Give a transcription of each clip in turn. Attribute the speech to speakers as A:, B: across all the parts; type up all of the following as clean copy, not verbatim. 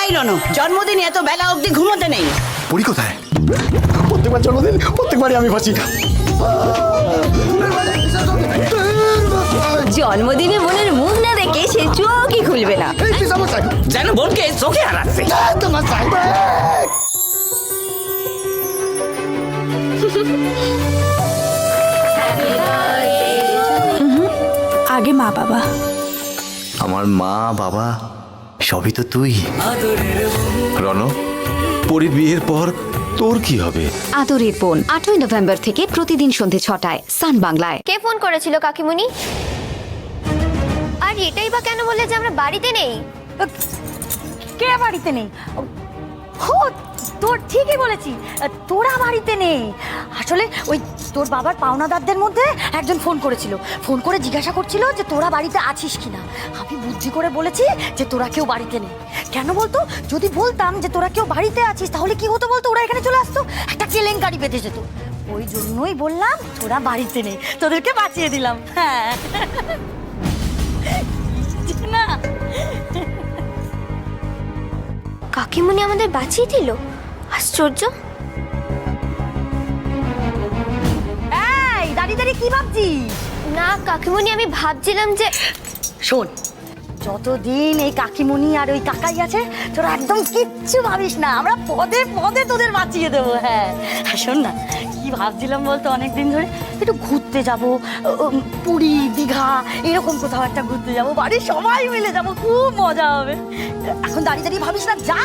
A: এই রনো, জন্মদিনে এত বেলা অবধি ঘুমোতে নেই।
B: পরি কোথায়? প্রত্যেকবার জন্মদিন প্রত্যেকবারই আমি ফাঁসি।
C: জন্মদিনে বোনের মুখ না দেখে সে চোখই খুলবে না।
A: যেন বোনকে চোখে হারাচ্ছে।
C: আগে মা বাবা।
B: আমার মা বাবা সবই তো তুই। রণ, পরির বিয়ের পর তোর কি হবে?
D: আদরের বোন 8ই নভেম্বর থেকে প্রতিদিন সন্ধে 6টায় সান বাংলায়।
E: কে ফোন করেছিল কাকিমুনি? আর এটাই বা কেন বললে যে আমরা বাড়িতে নেই?
C: কে বাড়িতে নেই? ও তোর ঠিকই বলেছি, তোরা বাড়িতে নেই। আসলে ওই তোর বাবার পাওনাদারদের মধ্যে একজন ফোন করেছিল, ফোন করে জিজ্ঞাসা করছিল যে তোরা বাড়িতে আছিস কিনা। আমি বুদ্ধি করে বলেছি যে তোরা কেউ বাড়িতে নেই। কেন বলতো, যদি বলতাম যে তোরা কেউ বাড়িতে আছিস তাহলে কি হতো বলতো, ওরা এখানে চলে আসতো, একটা কেলেঙ্কারি বেঁধে যেত। ওই জন্যই বললাম তোরা বাড়িতে নেই, তোদেরকে বাঁচিয়ে দিলাম। হ্যাঁ না,
E: কাকিমুনি আমাদের বাঁচিয়ে দিল, আশ্চর্য।
C: এই দাঁড়িয়ে দাঁড়িয়ে কি ভাবছিস?
E: না কাকিমুনি, আমি ভাবছিলাম যে
C: শোন, যতদিন এই কাকিমণি আর ওই কাকাই আছে তোরা একদম কিচ্ছু ভাবিস না, আমরা পদে পদে তোদের বাঁচিয়ে দেবো। হ্যাঁ শোন না, কি ভাবছিলাম বলতো, অনেকদিন ধরে একটু ঘুরতে যাব, পুরী দীঘা এরকম কোথাও একটা ঘুরতে যাব, বাড়ির সবাই মিলে যাব, খুব মজা হবে। এখন দাঁড়িয়ে দাঁড়িয়ে ভাবিস না, যা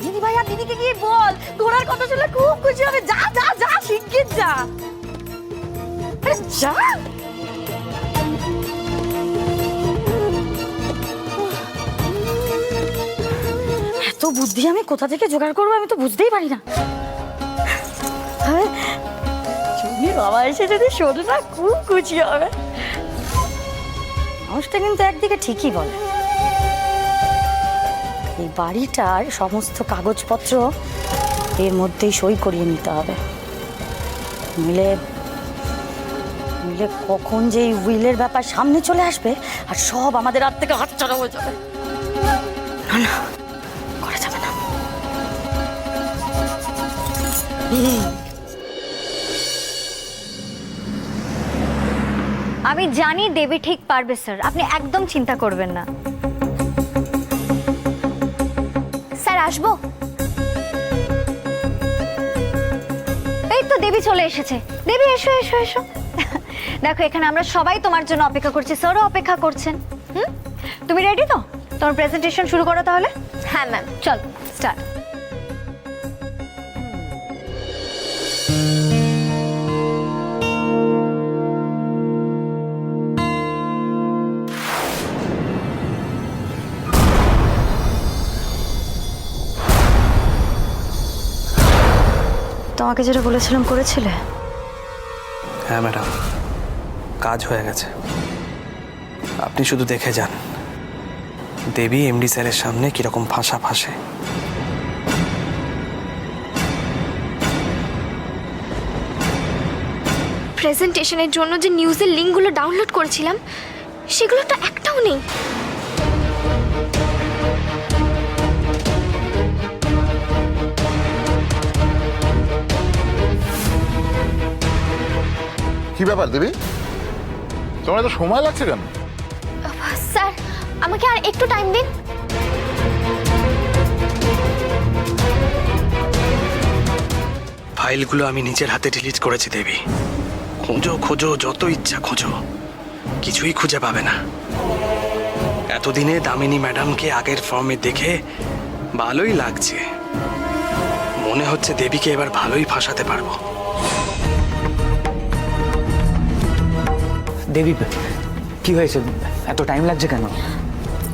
C: দিদি ভাই আর দিদিকে গিয়ে বল, তোরার কথা শুনলে খুব খুশি হবে। যা যা যা, শিগগির যা, আরে যা। এত বুদ্ধি আমি কোথা থেকে জোগাড় করবো আমি তো বুঝতেই পারি না। চুনি বাবা এসে যদি শোনে না, খুব খুশি হবে। মানুষটা কিন্তু একদিকে ঠিকই বলে, এই বাড়িটার সমস্ত কাগজপত্র এর মধ্যেই সই করিয়ে নিতে হবে, মিলে মিলে কখন যে এই উইলের ব্যাপার সামনে চলে আসবে আর সব আমাদের হাত থেকে হাতছাড়া হয়ে যাবে। না না, করা যাবে না।
F: আমি জানি দেবী ঠিক পারবে স্যার, আপনি একদম চিন্তা করবেন না।
E: স্যার আসবো?
F: এই তো দেবী চলে এসেছে। দেবী এসো এসো এসো। দেখো এখানে আমরা সবাই তোমার জন্য অপেক্ষা করছি, স্যারও অপেক্ষা করছেন। তুমি রেডি তো? তোমার প্রেজেন্টেশন শুরু করো তাহলে।
E: হ্যাঁ ম্যাম।
F: চল স্টার্ট। তোমাকে যেটা বলেছিলাম করেছিলে?
G: হ্যাঁ ম্যাডাম, কাজ হয়ে গেছে। আপনি শুধু দেখে যান দেবী এমডি স্যারের সামনে কিরকম ফাঁসা ফাঁসে।
E: প্রেজেন্টেশনের জন্য যে নিউজের লিঙ্কগুলো ডাউনলোড করেছিলাম সেগুলো তো একটাও নেই।
H: কি ব্যাপার দেবী, তোমার এত সময় লাগছে কেন?
E: স্যার আমাকে আর একটু টাইম দিন।
G: ফাইলগুলো আমি নিজের হাতে ডিলিট করেছি দেবী। খোঁজো খোঁজো, যত ইচ্ছা খোঁজো, কিছুই খুঁজে পাবে না। এতদিনে দামিনী ম্যাডামকে আগের ফর্মে দেখে ভালোই লাগছে, মনে হচ্ছে দেবীকে এবার ভালোই ফাঁসাতে পারবো।
I: দেবী, কি হয়েছে? এত টাইম লাগছে কেন?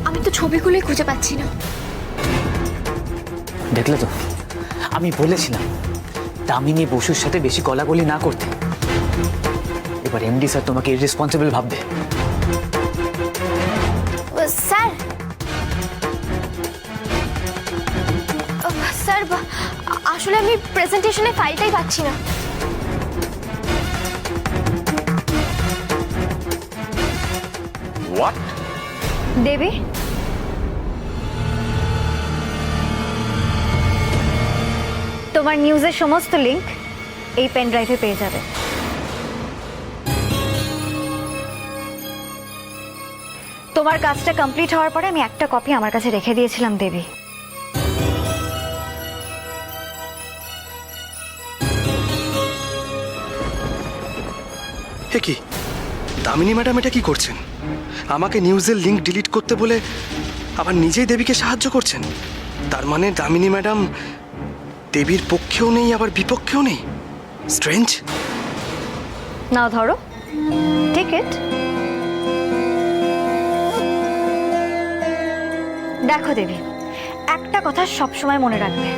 E: আমি তো ছবিগুলোই খুঁজে পাচ্ছি না।
I: দেখলে তো, আমি বলেছিলাম দামিনী বসুর সাথে বেশি গলাগলি না করতে। এবার এমডি স্যার তোমাকে ইররেসপন্সিবল ভাববে।
E: স্যার স্যার আসলে আমি প্রেজেন্টেশনের ফাইলটাই পাচ্ছি না।
H: হোয়াট?
F: দেবী তোমার নিউজের সমস্ত লিংক এই পেন ড্রাইভে পেয়ে যাবে। তোমার কাজটা কমপ্লিট হওয়ার পরে আমি একটা কপি আমার কাছে রেখে দিয়েছিলাম দেবী।
G: এ কি দামিনী ম্যাডাম এটা কি করছেন? আমাকে নিউজের লিংক ডিলিট করতে বলে আবার নিজেই দেবীকে সাহায্য করছেন। তার মানে দামিনী ম্যাডাম দেবীর পক্ষেও নেই আবার বিপক্ষেও নেই। স্ট্রেঞ্জ।
F: নাও ধরো টিকিট। দেখো দেবী, একটা কথা সবসময় মনে রাখবে,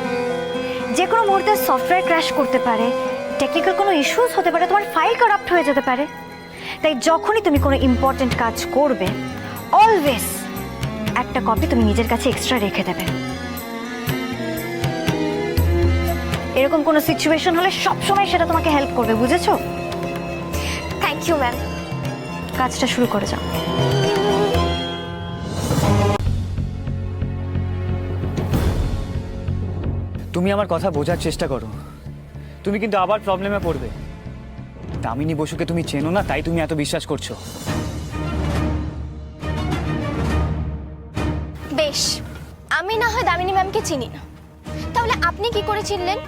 F: যে কোনো মুহূর্তে সফটওয়্যার ক্র্যাশ করতে পারে, টেকনিক্যাল কোনো ইস্যুস হতে পারে, তোমার ফাইল কারাপ্ট হয়ে যেতে পারে। তাই যখনই তুমি কোনো ইম্পর্টেন্ট কাজ করবে, অলওয়েজ একটা কপি তুমি নিজের কাছে এক্সট্রা রেখে দেবে। এরকম কোনো সিচুয়েশন হলে সবসময় সেটা তোমাকে হেল্প করবে, বুঝেছো?
E: Thank you ma'am.
F: কাজটা শুরু করে যাও।
I: তুমি আমার কথা বোঝার চেষ্টা করো, তুমি কিন্তু আবার প্রবলেমে পড়বে। দামিনী বসুকে তুমি চেনো না, তাই তুমি এত বিশ্বাস করছো।
E: বেশ, আমি না হয় দামিনী ম্যামকে চিনি না, তাহলে আপনি কি করে চিনলেন?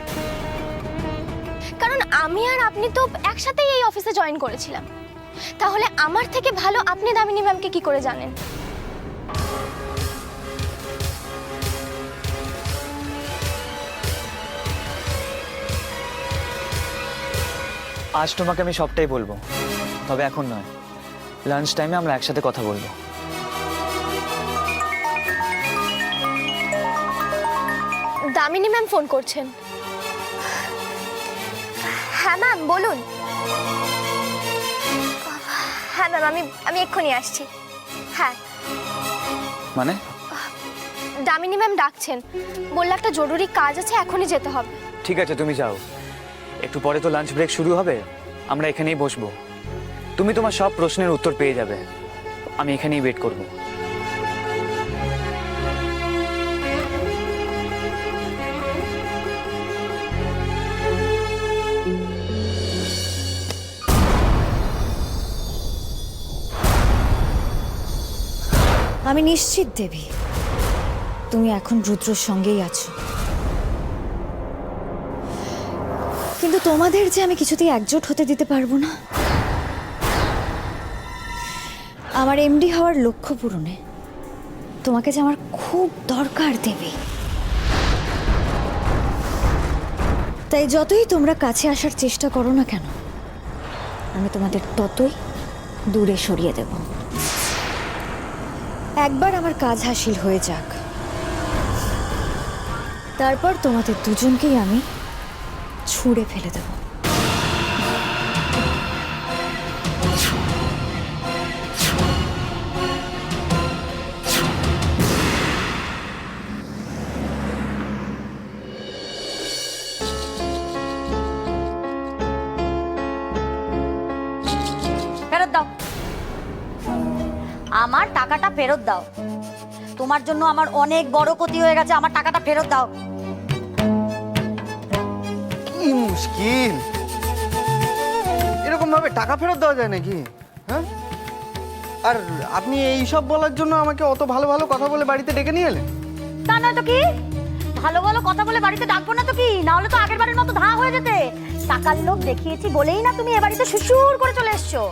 E: কারণ আমি আর আপনি তো একসাথেই এই অফিসে জয়েন করেছিলাম। তাহলে আমার থেকে ভালো আপনি দামিনী ম্যামকে কি করে জানেন?
I: আজ তোমাকে আমি সবটাই বলবো, তবে এখন নয়, লাঞ্চ টাইমে আমরা একসাথে কথা বলবো।
E: দামিনী ম্যাম ফোন করছেন। হ্যাঁ ম্যাম বলুন। হ্যাঁ ম্যাম, আমি এক্ষুনি আসছি। হ্যাঁ,
I: মানে
E: দামিনী ম্যাম ডাকছেন, বললে একটা জরুরি কাজ আছে, এখনই যেতে হবে।
I: ঠিক আছে, তুমি যাও। একটু পরে তো লাঞ্চ ব্রেক শুরু হবে, আমরা এখানেই বসবো। তুমি তোমার সব প্রশ্নের উত্তর পেয়ে যাবে, আমি এখানেই ওয়েট করব।
C: আমি নিশ্চিত দেবী, তুমি এখন রুদ্রর সঙ্গেই আছো। কিন্তু তোমাদের যে আমি কিছুতেই একজোট হতে দিতে পারবো না। আমার এমডি হওয়ার লক্ষ্য পূরণে তোমাকে যে আমার খুব দরকার দেবী। তাই যতই তোমরা কাছে আসার চেষ্টা করো না কেন, আমি তোমাদের ততই দূরে সরিয়ে দেব। একবার আমার কাজ হাসিল হয়ে যাক, তারপর তোমাদের দুজনকেই আমি ছুঁড়ে ফেলে দেব। ফেরত দাও, আমার টাকাটা ফেরত দাও। তোমার জন্য আমার অনেক বড় ক্ষতি হয়ে গেছে, আমার টাকাটা ফেরত দাও।
J: কি মুশকিল, এরকম ভাবে টাকা ফেরত দেওয়া যায় নাকি? হ্যাঁ, আর আপনি এই সব বলার জন্য আমাকে অত ভালো ভালো কথা বলে বাড়িতে ডেকে নিয়ে এলেন?
C: তা নয় তো কি, ভালো ভালো কথা বলে বাড়িতে ডাকবো না তো কি? না হলে তো আগের বারের মতো ধা হয়ে যেতে। টাকার লোভ দেখিয়েছি বলেই না তুমি এ বাড়িতে শ্বশুর করে চলে এসছো।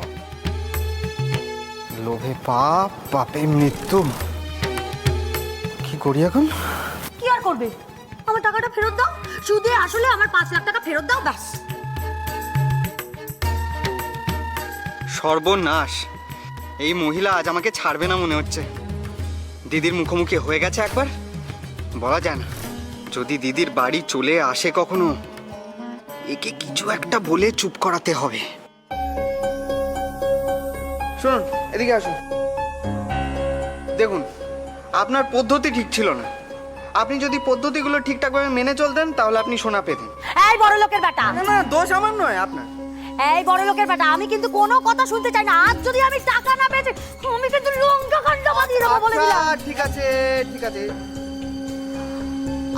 J: লোভে পাপ, পাপে মৃত্যু। কি করি এখন?
C: কি আর করবে, আমার টাকাটা ফেরত দাও। সুদে আসলে আমার 5 লাখ টাকা ফেরত দাও, ব্যাস।
K: সর্বনাশ, এই মহিলা আজ আমাকে ছাড়বে না মনে হচ্ছে। দিদির মুখোমুখি হয়ে গেছে একবার, বলা যায় না। যদি দিদির বাড়ি চলে আসে কখনো, একে কিছু একটা বলে চুপ করাতে হবে।
J: শুনুন, এদিকে আসুন। দেখুন, আপনার পদ্ধতি ঠিক ছিল না। আপনি যদি পদ্ধতিগুলো ঠিকঠাকভাবে মেনে চলতেন তাহলে আপনি সোনা পেতেন।
C: এই বড় লোকের বেটা,
J: না না, দোষ আমার নয়, আপনার।
C: এই বড় লোকের বেটা, আমি কিন্তু কোনো কথা শুনতে চাই না। আজ যদি আমি টাকা না পেয়েছি, আমি কিন্তু লঙ্কা কাণ্ড বাঁধিয়ে দেবো বলে দিলাম।
J: আচ্ছা, ঠিক আছে ঠিক আছে,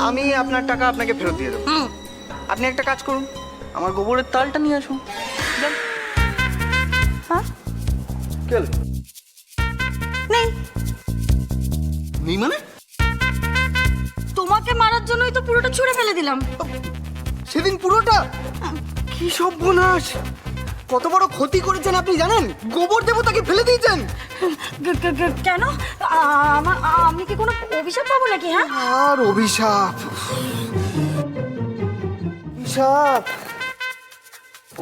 J: আমি আপনার টাকা আপনাকে ফেরত দিয়ে দেবো। আপনি একটা কাজ করুন, আমার গোবরের তালটা নিয়ে আসুন। যান।
C: হ্যাঁ
J: কি হলো?
C: নেই।
J: নেই মানে?
C: তোমাকে মারার জন্যই তো পুরোটা ছুঁড়ে ফেলে দিলাম।
J: সেদিন পুরোটা? কি সর্বনাশ! কত বড় ক্ষতি করেছেন আপনি জানেন? গোবর দেবতাকে ফেলে দিয়েছেন।
C: কেন? আমি কি কোনো অভিশাপ পাবো নাকি? হ্যাঁ,
J: আর অভিশাপ অভিশাপ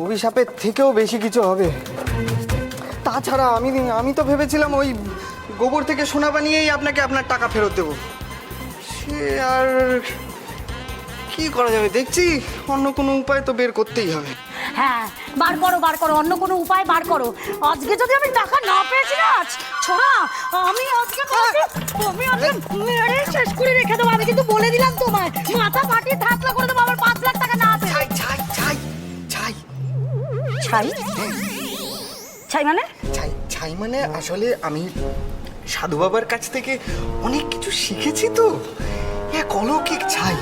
J: অভিশাপের থেকেও বেশি কিছু হবে। তাছাড়া আমি তো ভেবেছিলাম ওই গোবর থেকে সোনা বানিয়েই আপনাকে আপনার টাকা ফেরত দেবো। সে আর কি করা যাবে, দেখছি অন্য কোনো উপায় তো বের করতেই হবে।
C: হ্যাঁ, বার করো, অন্য কোনো উপায় বার করো। আজকে যদি আমি টাকা না পেয়েছি না, ছোড়া, আমি আজকে মেরে শেষ করে রেখে দেবো। আমি কিন্তু বলে দিলাম তোমায়, মাথা ফাটিয়ে ধাতলা করে দেবো আমার 5 লাখ টাকা না আছে।
J: ছাই ছাই ছাই ছাই
C: ছাই? ছাই মানে?
J: ছাই ছাই মানে আসলে আমি সাধু বাবার কাছ থেকে অনেক কিছু শিখেছি তো। এক অলৌকিক ছাই,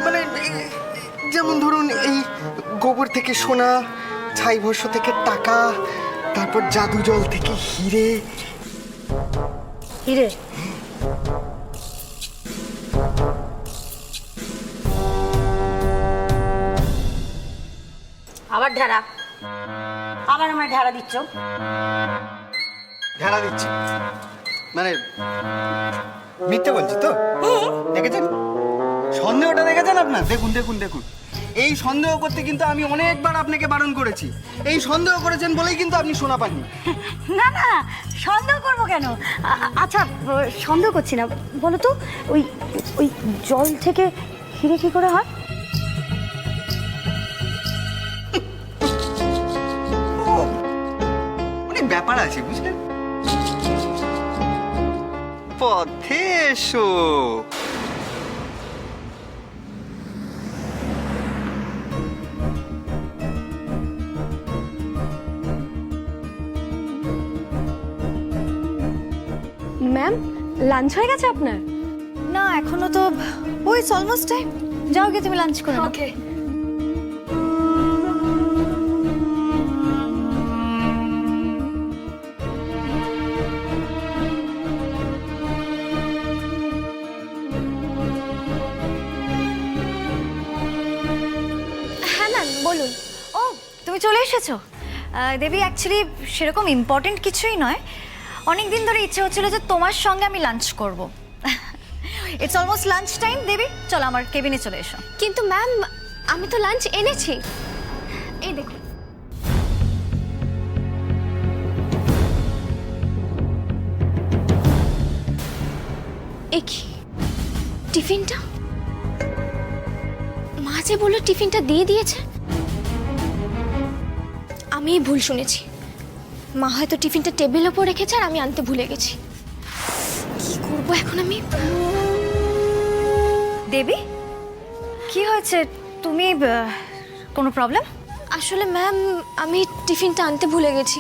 J: মানে যেমন ধরুন এই গোবর থেকে সোনা, ছাই ভস্য থেকে টাকা, তারপর জাদু জল থেকে হিরে।
C: হিরে? আবার ঢেরা, আবার আমার ঢেরা দিচ্ছ।
J: ঢেলা দিচ্ছি মানে মিথ্যে বলছি তো? দেখেছেন সন্দেহটা, দেখেছেন আপনার? দেখুন দেখুন দেখুন, এই সন্দেহ করতে কিন্তু আমি অনেকবার আপনাকে বারণ করেছি। এই সন্দেহ করেছেন বলেই কিন্তু আপনি সোনা পাননি।
C: না না, সন্দেহ করবো কেন? আচ্ছা, সন্দেহ করছি না, বলো তো ওই ওই জল থেকে হিরে কি করে হয়?
J: অনেক ব্যাপার আছে বুঝলেন। পথে এসো।
E: ম্যাম, লাঞ্চ হয়ে গেছে আপনার?
F: না এখনো তো, ওই অলমোস্ট টাইম। যাও গিয়ে তুমি লাঞ্চ করে নাও।
E: ওকে। হ্যাঁ ম্যাম, বলুন।
F: ও, তুমি চলে এসেছো। দেবী, অ্যাকচুয়ালি সেরকম ইম্পর্টেন্ট কিছুই নয়। অনেক দিন ধরে ইচ্ছে হচ্ছিল যে তোমার সঙ্গে আমি লাঞ্চ করব। It's almost lunch time. Devi, চলো আমার কেবিনে চলে এসো।
E: কিন্তু ম্যাম, আমি তো লাঞ্চ এনেছি, এই দেখুন। এ কি টিফিনটা? মা যে বললো টিফিনটা দিয়ে দিয়েছে, আমি ভুল শুনেছি। মা হয়তো টিফিনটা টেবিলের ওপর রেখেছে আর আমি আনতে ভুলে গেছি। কি করবো এখন আমি?
F: দেবী, কি হয়েছে? তুমি কোনো প্রবলেম?
E: আসলে ম্যাম, আমি টিফিনটা আনতে ভুলে গেছি।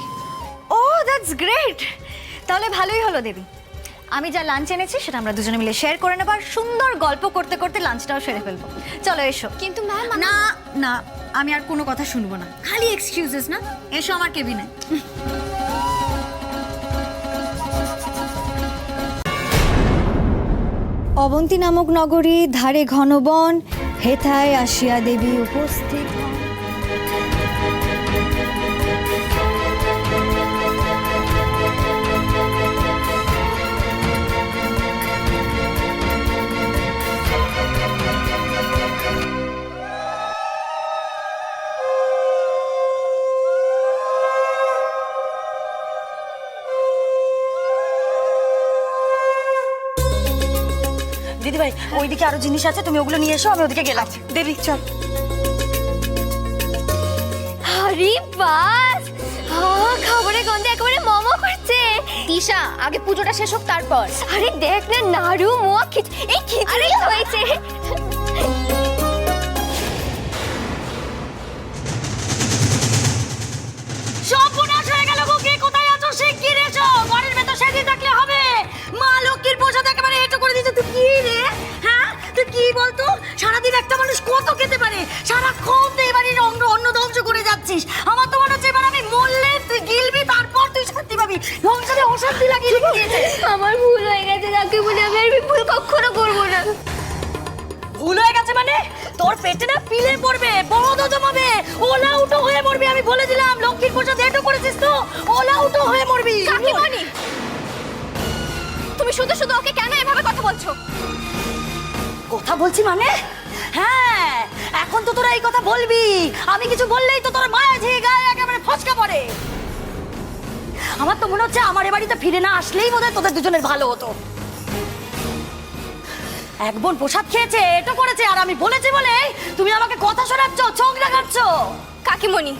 F: ও, দ্যাটস গ্রেট। তাহলে ভালোই হলো দেবী, আমি যা লাঞ্চ এনেছি সেটা আমরা দুজনে মিলে শেয়ার করে নেব, আর সুন্দর গল্প করতে করতে লাঞ্চটাও সেরে ফেলবো। চলো এসো।
E: কিন্তু ম্যাম,
F: না না, আমি আর কোনো কথা শুনবো না, খালি এক্সকিউজেস না। এসো আমার কেবিনে। অবন্তী নামক নগরী, ধারে ঘন বন, হেথায় আসিয়া দেবী উপস্থিত।
C: দিদি ভাই, ওইদিকে আরো জিনিস আছে, তুমি ওগুলো নিয়ে এসো, আমি ওদিকে গেলাম। দেবী চল।
E: আরে বাস, খাবারের গন্ধে একেবারে মোমো করছে। দিশা, আগে পুজোটা শেষ হোক তারপর। আরে দেখ না, নাড়ু মোয়া এই খিচুড়ি হয়েছে।
C: সর্বনাশ হয়ে গেল গো, কে কোথায় আছো শিগগির এসো। ঘরের ভেতর সেজে থাকলে হবে? মা লক্ষ্মীর পোশাক একেবারে হেঁটো করে দিয়েছে। তুই কি রে? হ্যাঁ, তুই কি বলতো? সারাদিন একটা মানুষ কত খেতে পারে? সারাক্ষণ তুই এবারে অন্ন ধ্বংস করে যাচ্ছিস। আমার তো মনে হচ্ছে এবার আমি মরলে তুই গিলবি, তারপর তুই শান্তি পাবি। সংসারে অশান্তি লাগিয়ে রেখেছে।
E: আমার ভুল হয়ে গেছে কাকিমণি, আমি আর ভুল কখনো করবো না।
C: ভুল হয়ে গেছে মানে? তোর পেটে না পিলে পড়বে, বড় জমাবে, ওলা উটো হয়ে মরবি। আমি বলে দিলাম, লক্ষ্মীর প্রসাদ এটো করেছিস তো, ওলা উটো হয়ে মরবি।
E: কাকিমণি, তুমি শুধু শুধু ওকে কেন এভাবে কথা বলছো?
C: কথা বলছি মানে? হ্যাঁ, এখন তো তোরা এই কথা বলবি। আমি কিছু বললেই তো তোর মায়া ঝিয়ে গায়ে একেবারে ফসকা পড়ে। আমার তো মনে হচ্ছে আমার এ বাড়িতে ফিরে না আসলেই বোধহয় তোদের দুজনের ভালো হতো। এক বোন প্রসাদ খেয়েছে, এটা করেছে, আর আমি বলেছি বলে তুমি আমাকে কথা শোনাচ্ছ, চোখ রাখাচ্ছ।
E: কাকিমণি,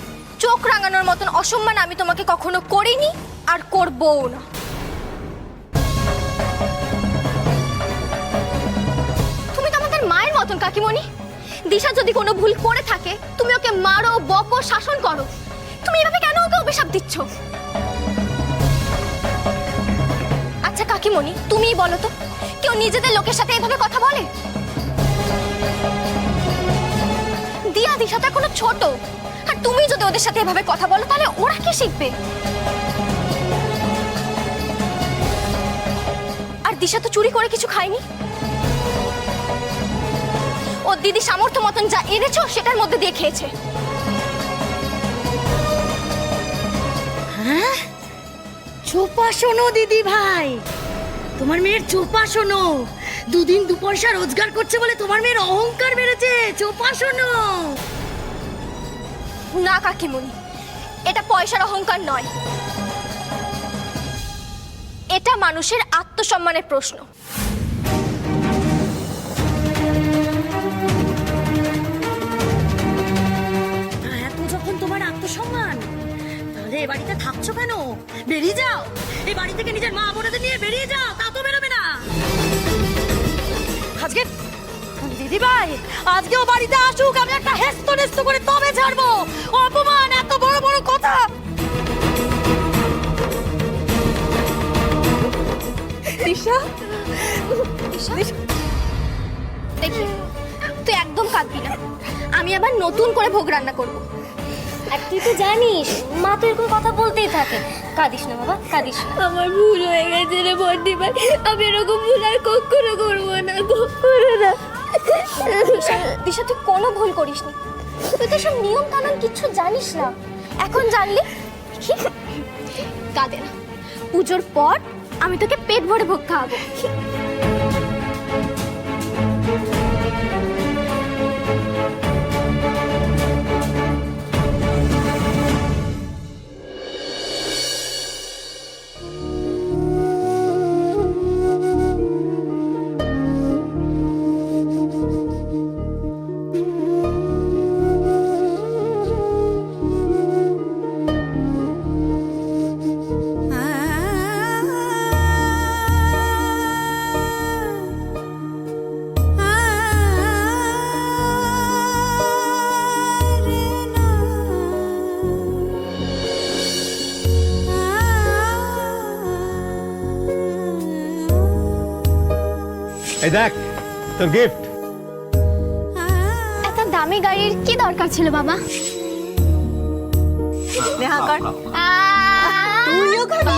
E: চোখ রাঙানোর মতন অসম্মান আমি তোমাকে কখনো করিনি আর করবও না। তুমি তো আমাদের মায়ের মতন কাকিমণি। দিশা যদি কোনো ভুল করে থাকে, তুমি ওকে মারো, বকো, শাসন করো। তুমি এভাবে কেন ওকে অভিশাপ দিচ্ছ? আচ্ছা কাকিমণি, তুমিই বলো তো, কেউ নিজেদের লোকের সাথে এভাবে কথা বলে? দিয়া দিশা তো এখনো ছোট, আর তুমি যদি ওদের সাথে এভাবে কথা বলো তাহলে ওরা কি শিখবে? আর দিশা তো চুরি করে কিছু খায়নি। ও দিদি সামর্থ্য মতন যা এনেছো সেটার মধ্যে দিয়ে খেয়েছে।
C: হ্যাঁ, চোপা শোনো দিদি ভাই, তোমার মেয়ের চোপা শোনো। দুদিন দু পয়সা রোজগার করছে বলে তোমার মেয়ের অহংকার বেড়েছে। চোপা শোনো।
E: না কাকিমণি, এটা পয়সার অহংকার নয়, এটা মানুষের আত্মসম্মানের প্রশ্ন।
C: এত যখন তোমার আত্মসম্মান, তাহলে এ বাড়িতে থাকছো কেন? বেরিয়ে যাও। এই বাড়ি থেকে নিজের মা বোনেদের নিয়ে বেরিয়ে যাও, তা তো বেরোবে না। আজকে দিদি ভাই, আজকেও বাড়িতে আসুক, আমি একটা হেস্ত নেস্ত করে তবে ছাড়বো। অপমান, এত বড় বড় কথা।
E: দিশা, দেখি তুই একদম কাঁদবি না। আমি আবার নতুন করে ভোগ রান্না করব।
F: আর তুই তো জানিস মা তো এরকম কথা বলতেই থাকে। কাঁদিস না বাবা, কাঁদিস না।
E: আমার ভুল হয়ে গেছে রে বন্দি ভাই, আমি এরকম ভুল আর কখনো করবো না, কখনো না। দিশা, তুই কোনো ভুল করিসনি। তুই তো সব নিয়ম কানুন কিচ্ছু জানিস না, এখন জানলি। কাঁদে না, পুজোর পর আমি তোকে পেট ভরে ভোগ খাওয়াবো।
H: এই দেখ তোর গিফট।
E: এত দামি গাড়ির কি দরকার ছিল বাবা? দেখা কর। তুইও খাবি?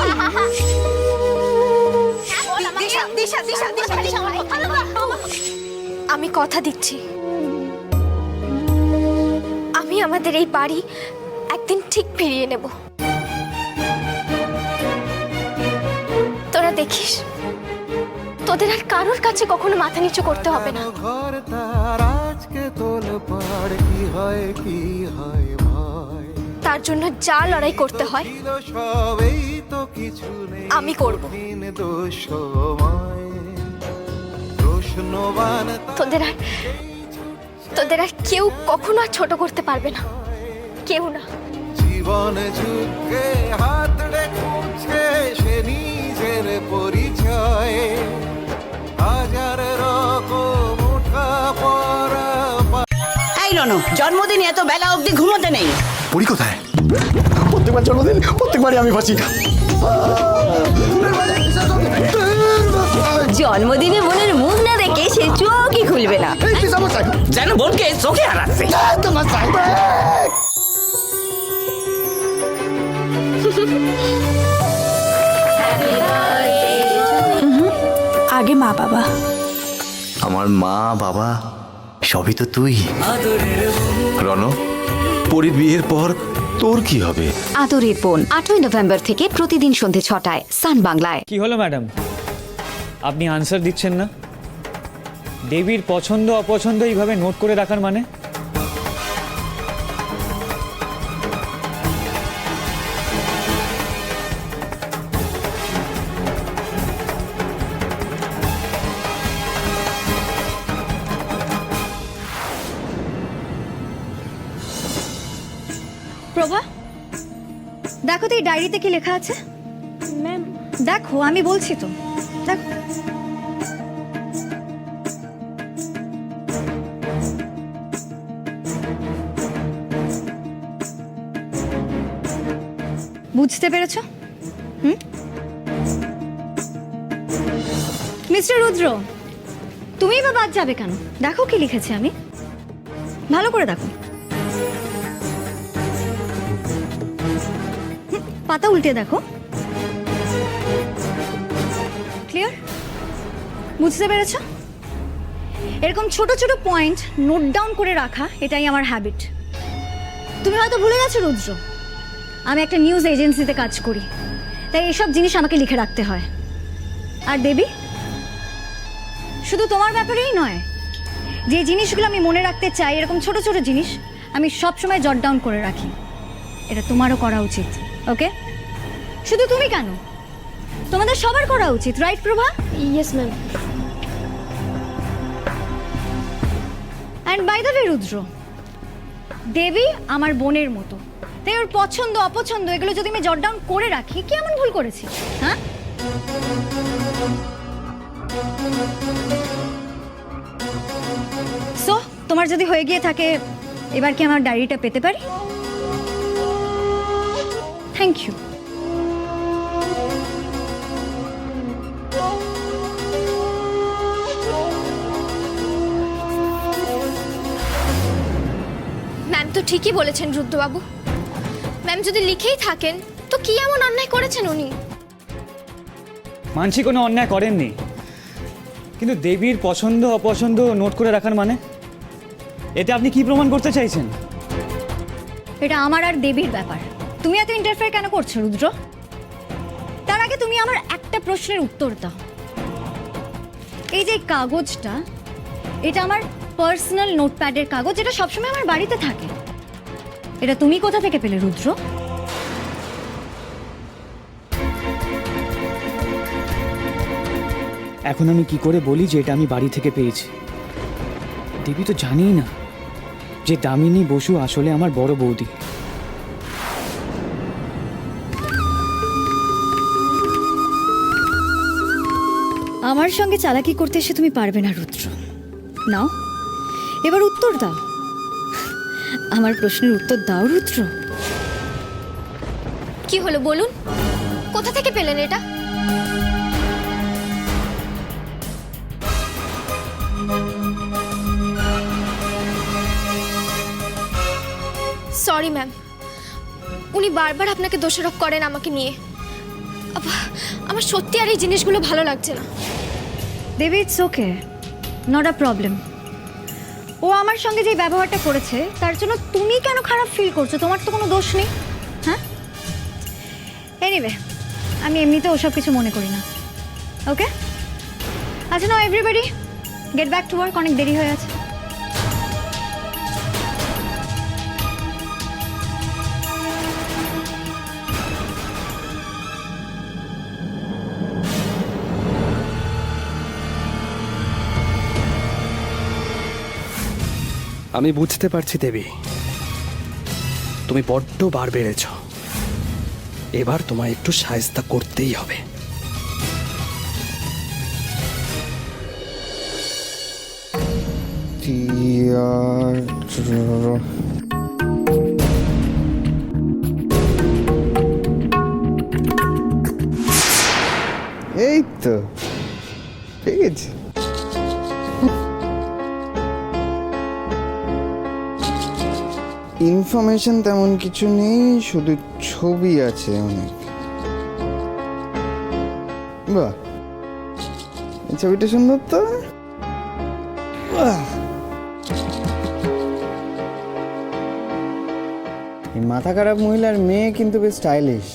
E: আমি কথা দিচ্ছি, আমি আমাদের এই বাড়ি একদিন ঠিক ফিরিয়ে নেব। তোরা দেখিস, তোদের আর কারোর কাছে কখনো মাথা নিচু করতে হবে না। তার জন্য যা লড়াই করতে হয় আমি করব। তোদের আর কেউ কখনো আর ছোট করতে পারবে না, কেউ না।
L: জীবন যুগে হাত রেখেছে সে নিজের পরিচয়, হাজার রকম উঠা পড়া।
A: এই রনো, জন্মদিনে এত বেলা অবধি ঘুমোতে নেই।
B: পরি কোথায়?
H: প্রত্যেকবার জন্মদিন প্রত্যেকবারই আমি ফাঁসি।
A: জন্মদিনে বোনের মুখ না দেখে সে চোখই খুলবে না, যেন বোনকে চোখে হারাচ্ছে।
E: আগে মা বাবা।
B: আমার মা বাবা সবই তো তুই। রণ, পরীর বিয়ের পর তোর কি হবে?
D: আদরের বোন 8ই নভেম্বর থেকে প্রতিদিন সন্ধে 6টায় সান বাংলায়।
I: কি হলো ম্যাডাম, আপনি আনসার দিচ্ছেন না? দেবীর পছন্দ অপছন্দ এইভাবে নোট করে রাখার মানে?
F: প্রভা, দেখো তো এই ডায়েরিতে কি লেখা আছে।
E: ম্যাম,
F: দেখো, আমি বলছি তো, দেখো। বুঝতে পেরেছ? মিস্টার রুদ্র, তুমি বা বাদ যাবে কেন? দেখো কি লিখেছি আমি, ভালো করে দেখো। পাতা উল্টে দেখো। ক্লিয়ার? বুঝতে পেরেছ? এরকম ছোট ছোট পয়েন্ট নোট ডাউন করে রাখা এটাই আমার হ্যাবিট। তুমি হয়তো ভুলে গেছো রুদ্র, আমি একটা নিউজ এজেন্সিতে কাজ করি, তাই এসব জিনিস আমাকে লিখে রাখতে হয়। আর দেবী, শুধু তোমার ব্যাপারেই নয়, যে জিনিসগুলো আমি মনে রাখতে চাই, এরকম ছোট ছোট জিনিস আমি সব সময় জট ডাউন করে রাখি। এটা তোমারও করা উচিত, ওকে? শুধু তুমি কেন, তোমাদের সবার করা উচিত, right Prabha?
E: Yes ma'am.
F: And by the way Rudra, Devi আমার বোনের মতো, তাই ওর পছন্দ অপছন্দ এগুলো যদি আমি জট ডাউন করে রাখি, কি এমন ভুল করেছি? হ্যাঁ, সো তোমার যদি হয়ে গিয়ে থাকে, এবার কি আমার ডায়েরিটা পেতে পারি? Thank you.
E: ম্যাম তো ঠিকই বলেছেন রুদ্রবাবু। ম্যাম যদি লিখেই থাকেন তো কি এমন অন্যায় করেছেন উনি?
I: মানছি কোনো অন্যায় করেননি, কিন্তু দেবীর পছন্দ অপছন্দ নোট করে রাখার মানে? এতে আপনি কি প্রমাণ করতে চাইছেন?
F: এটা আমার আর দেবীর ব্যাপার, তুমি এত ইন্টারফেয়ার কেন করছো রুদ্র? তার আগে তুমি আমার একটা প্রশ্নের উত্তর দাও। এই যে কাগজটা, এটা আমার পার্সোনাল নোটপ্যাডের কাগজ, যেটা সবসময় আমার বাড়িতে থাকে। এটা তুমি কোথা থেকে পেলে রুদ্র?
I: এখন আমি কি করে বলি যে এটা আমি বাড়ি থেকে পেয়েছি? দেবী তো জানিই না যে দামিনী বসু আসলে আমার বড় বৌদি।
F: আমার সঙ্গে চালাকি করতে এসে তুমি পারবে না রুদ্র। নাও, এবার উত্তর দাও, আমার প্রশ্নের উত্তর দাও রুদ্র।
E: কি হলো বলুন, কোথা থেকে পেলেন এটা? সরি ম্যাম, উনি বারবার আপনাকে দোষারোপ করেন আমাকে নিয়ে। আমার সত্যি আর এই জিনিসগুলো ভালো লাগছে না।
F: Devi, it's okay, not a problem. ও আমার সঙ্গে যে ব্যবহারটা করেছে তার জন্য তুমি কেন খারাপ ফিল করছো? তোমার তো কোনো দোষ নেই। হ্যাঁ, এনিওয়ে, আমি এমনিতে ওসব কিছু মনে করি না, ওকে? আচ্ছা, now everybody get back to work, অনেক দেরি হয়ে আছে।
G: আমি বুঝতে পারছি দেবী, তুমি বড্ড বার বেড়েছ। এবার তোমায় একটু সাহায্য করতেই হবে।
H: এই তো,
J: ইনফরমেশন তেমন কিছু নেই, শুধু ছবি আছে অনেক। বাহ, এই ছবিটা সুন্দর তো। বাহ, এই মাথা খারাপ মহিলার মেয়ে কিন্তু বেশ স্টাইলিশ,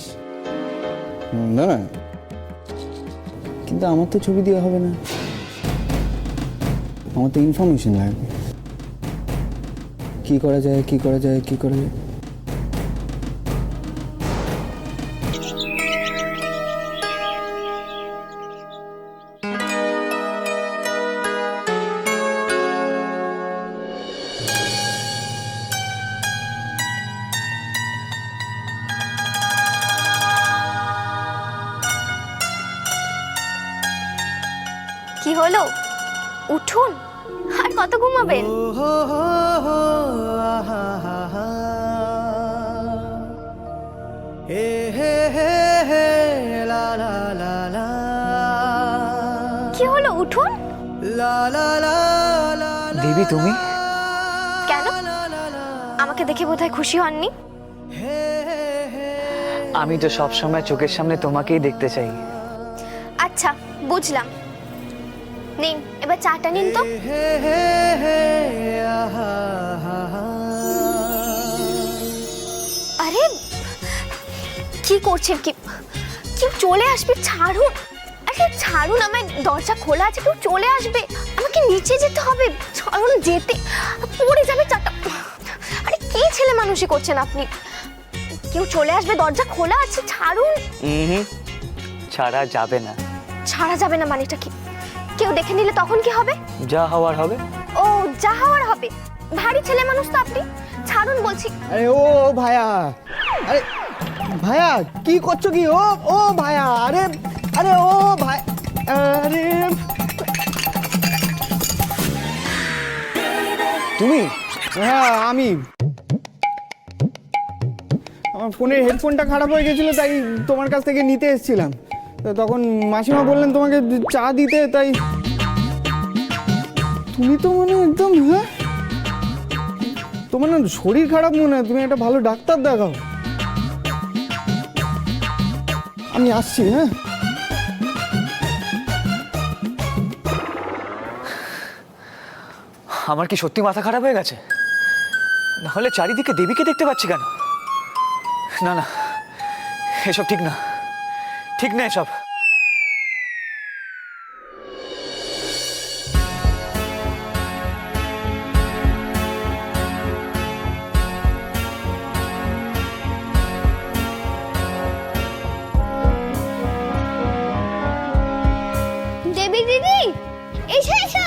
J: না? কিন্তু আমার তো ছবি দেওয়া হবে না, আমার তো ইনফরমেশন লাগবে। কি করা যায়, কি করা যায়, কি করা যায়?
E: কি হলো, উঠুন, আর কত ঘুমাবেন? কি হলো, উঠুন।
I: দেবী তুমি?
E: কেন, আমাকে দেখে বোধহয় খুশি হননি?
I: আমি তো সবসময় চোখের সামনে তোমাকেই দেখতে চাই।
E: আচ্ছা, বুঝলাম। নিন, এবার চাটা নিন তো। আরে কি করছেন, কি কেউ চলে আসবে, ছাড়ুন। আরে ছাড়ুন, আমার দরজা খোলা আছে, কেউ চলে আসবে, আমাকে নিচে যেতে হবে। ছাড়ুন, যেতে পড়ে যাবে চাটা। আরে কি ছেলে মানুষই করছেন আপনি, কেউ চলে আসবে, দরজা খোলা আছে, ছাড়ুন।
I: ছাড়া যাবে না।
E: ছাড়া যাবে না মানেটা কি? কেউ দেখে নিলে তখন কি হবে?
I: যা হওয়ার হবে।
E: ও, যা হওয়ার হবে। ভারী ছেলে মানুষ তো আপনি, ছাড়ুন বলছি।
J: আরে ও ভাইয়া, আরে ভাইয়া কি করছো কি? ও ভাইয়া, আরে আরে ও ভাই, আরে তুমি? হ্যাঁ আমি। আমার ফোনের হেডফোনটা খারাপ হয়ে গেছিল, তাই তোমার কাছ থেকে নিতে এসেছিলাম। তো তখন মাসিমা বললেন তোমাকে চা দিতে, তাই তুমি তো মানে একদম, হ্যাঁ তোমার না শরীর খারাপ মনে হয়, তুমি একটা ভালো ডাক্তার দেখাও। আমি আসছি, হ্যাঁ।
I: আমার কি সত্যি মাথা খারাপ হয়ে গেছে? নাহলে চারিদিকে দেবীকে দেখতে পাচ্ছি কেন? না না, এসব ঠিক না, ঠিক না এসব।
E: দেবী দিদি, এসো এসো।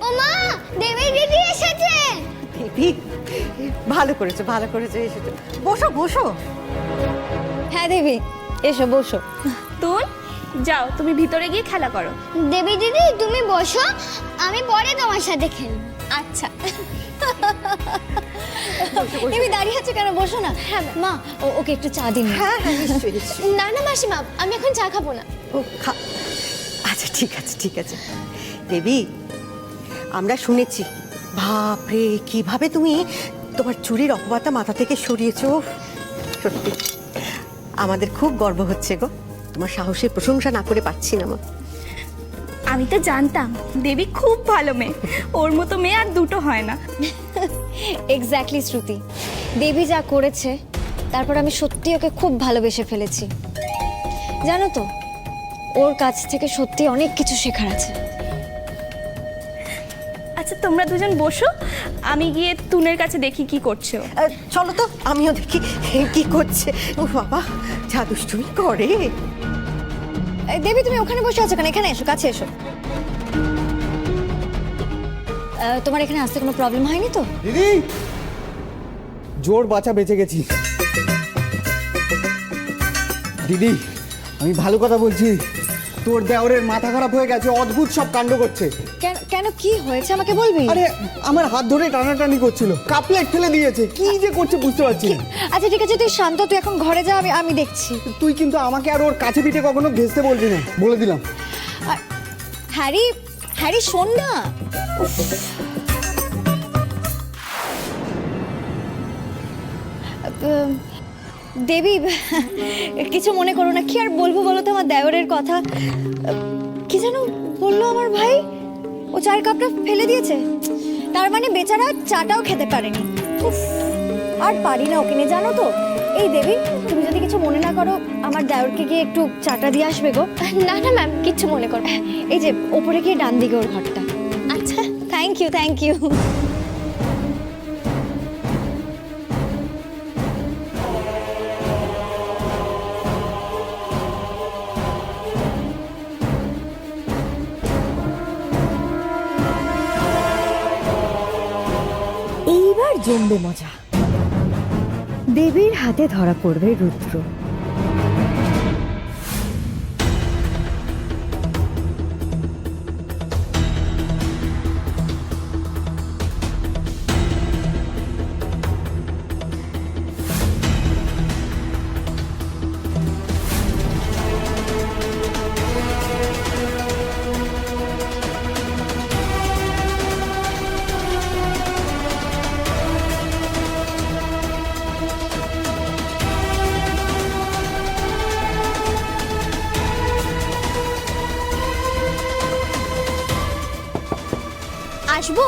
E: ও মা, দেবী দিদি এসেছে।
C: দেবী, ভালো করেছো, ভালো করেছো, এসেছো। বসো বসো।
F: হ্যাঁ দেবী, এসো বসো।
E: তুই যাও, তুমি ভিতরে গিয়ে খেলা করো। দেবী দিদি তুমি বসো, আমি পরে তোমার সাথে খেলবো। আচ্ছা।
F: দেবী দাঁড়িয়ে আছো কেন? বসো না।
E: হ্যাঁ
F: মা, ওকে একটু চা দিন।
C: হ্যাঁ হ্যাঁ, নিশ্চয়ই নিশ্চয়ই।
E: না না মাসিমা, আমি এখন চা খাবো না।
C: ও আচ্ছা, ঠিক আছে ঠিক আছে। দেবী, আমরা শুনেছি, বাপরে কিভাবে তুমি তোমার চুরির অপবাদটা মাথা থেকে সরিয়েছো। সত্যি আমাদের খুব গর্ব হচ্ছে গো, তোমার সাহসের প্রশংসা না করে পাচ্ছি না মা।
A: আমি তো জানতাম দেবী খুব ভালো মেয়ে, ওর মতো মেয়ে আর দুটো হয় না।
F: এক্স্যাক্টলি শ্রুতি, দেবী যা করেছে তারপর আমি সত্যি ওকে খুব ভালোবেসে ফেলেছি। জানো তো, ওর কাছ থেকে সত্যি অনেক কিছু শেখার আছে।
A: আচ্ছা তোমরা দুজন বসো, আমি গিয়ে তুনের কাছে দেখি কি করছো।
C: চলো তো, আমিও দেখি কি করছে। ও বাবা, যা দুষ্টুমি করে।
F: দেবী তুমি ওখানে বসে আছো কেন? এখানে এসো, কাছে এসো। তোমার এখানে আসতে কোনো প্রবলেম হয়নি তো?
J: দিদি, জোর বাঁচা বেঁচে গেছি। দিদি, আমি ভালো কথা বলছি, তোর দেওরের মাথা খারাপ হয়ে গেছে, অদ্ভুত সব কাণ্ড করছে।
F: কেন কি হয়েছে আমাকে বলবি?
J: আরে আমার হাত ধরে টানাটানি করছিল, কাপলেট ফেলে দিয়েছে, কি যে করছে বুঝতে পারছি না।
F: আচ্ছা ঠিক আছে, তুই শান্ত, তুই এখন ঘরে যা, আমি দেখছি।
J: তুই কিন্তু আমাকে আর ওর কাছে পিঠে কখনো ঘেঁচতে বলবি না, বলে দিলাম।
F: হ্যারি, হ্যারি শোন না। দেবী, কিছু মনে করো না। কি আর বলবো বলো তো আমার দেওরের কথা। কি যেন বললো আমার ভাই, ও চায়ের কাপটা ফেলে দিয়েছে। তার মানে বেচারা চাটাও খেতে পারেনি। উফ, আর পারি না ওকে নিয়ে, জানো তো। এই দেবী, তুমি যদি কিছু মনে না করো, আমার দেওরকে গিয়ে একটু চাটা দিয়ে আসবে গো।
E: না না ম্যাম, কিচ্ছু মনে করো।
F: এই যে ওপরে গিয়ে ডান দিকে ওর ঘরটা।
E: আচ্ছা।
F: Thank you, thank you.
C: এইবার জমবে মজা। দেবীর হাতে ধরা পড়বে রুদ্র।
E: আসবো?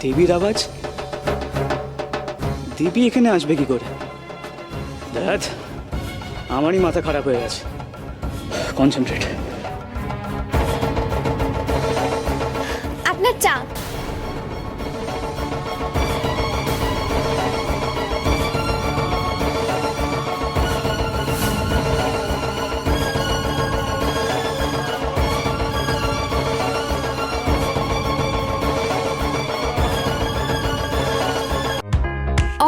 I: দেবীর আওয়াজ? দেবী এখানে আসবে কি করে? দেখ, আমারই মাথা খারাপ হয়ে গেছে। কনসেন্ট্রেট।
E: আপনার চা।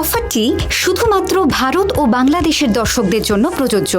D: অফারটি শুধুমাত্র ভারত ও বাংলাদেশের দর্শকদের জন্য প্রযোজ্য।